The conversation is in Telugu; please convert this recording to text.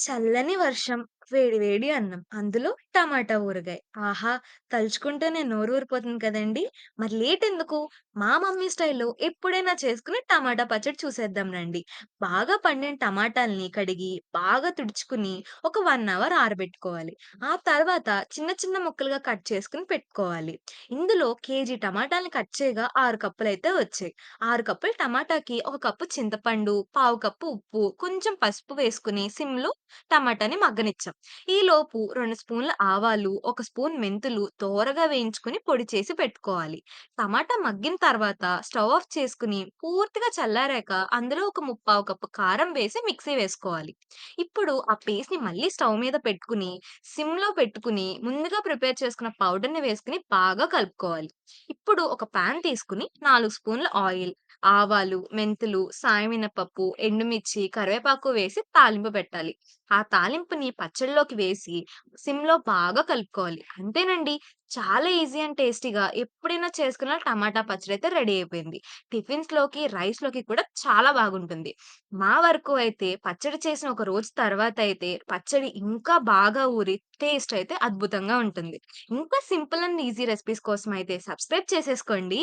చల్లని వర్షం, వేడి వేడి అన్నం. అందులో టమాటా ఊరగాయ. ఆహా! తలుచుకుంటేనే నోరూరిపోతుంది కదండీ! మరి లేటెందుకు? మా మమ్మీ స్టైల్‌లో ఎప్పుడైనా చేసుకునే టమాటా పచ్చడి చూసేద్దాం రండి. బాగా పండిన టమాటాల్ని కడిగి, బాగా తుడుచుకుని, ఒక 1 అవర్ ఆరబెట్టుకోవాలి. ఆ తర్వాత చిన్న చిన్న ముక్కలుగా కట్ చేసుకొని పెట్టుకోవాలి. ఇందులో కేజీ టమాటాల్ని కట్ చేయగా 6 కప్పులైతే వచ్చాయి. 6 కప్పుల టమాటాకి ఒక కప్పు చింతపండు, పావు కప్పు ఉప్పు, కొంచెం పసుపు వేసుకొని సిమ్‌లో టమాటాని మగ్గనిచ్చాం. ఈలోపు 2 స్పూన్ల ఆవాలు, 1 స్పూన్ మెంతులు దోరగా వేయించుకొని పొడి చేసి పెట్టుకోవాలి. టమాటా మగ్గిన తర్వాత స్టవ్ ఆఫ్ చేసుకొని పూర్తిగా చల్లారాక అందులో ఒక ముప్పావు కప్పు కారం వేసి మిక్సీ వేసుకోవాలి. ఇప్పుడు ఆ పేస్ట్‌ని మళ్ళీ స్టవ్ మీద పెట్టుకుని, సిమ్‌లో పెట్టుకుని ముందుగా ప్రిపేర్ చేసుకున్న పౌడర్‌ని వేసుకొని బాగా కలుపుకోవాలి. ఇప్పుడు ఒక పాన్ తీసుకొని 4 స్పూన్ల ఆయిల్, ఆవాలు, మెంతులు, సాయమినపప్పు, ఎండుమిర్చి, కరివేపాకు వేసి తాలింపు పెట్టాలి. ఆ తాలింపుని పచ్చడిలోకి వేసి సిమ్‌లో బాగా కలుపుకోవాలి. అంతేనండి. చాలా ఈజీ అండ్ టేస్టీగా ఎప్పుడైనా చేసుకున్న టమాటా పచ్చడైతే రెడీ అయిపోయింది. టిఫిన్స్‌లోకి, రైస్‌లోకి కూడా చాలా బాగుంటుంది. మా వరకు అయితే పచ్చడి చేసిన ఒక రోజు తర్వాత అయితే పచ్చడి ఇంకా బాగా ఊరి టేస్ట్ అయితే అద్భుతంగా ఉంటుంది. ఇంకా సింపుల్ అండ్ ఈజీ రెసిపీస్ కోసం అయితే సబ్స్క్రైబ్ చేసేసుకోండి.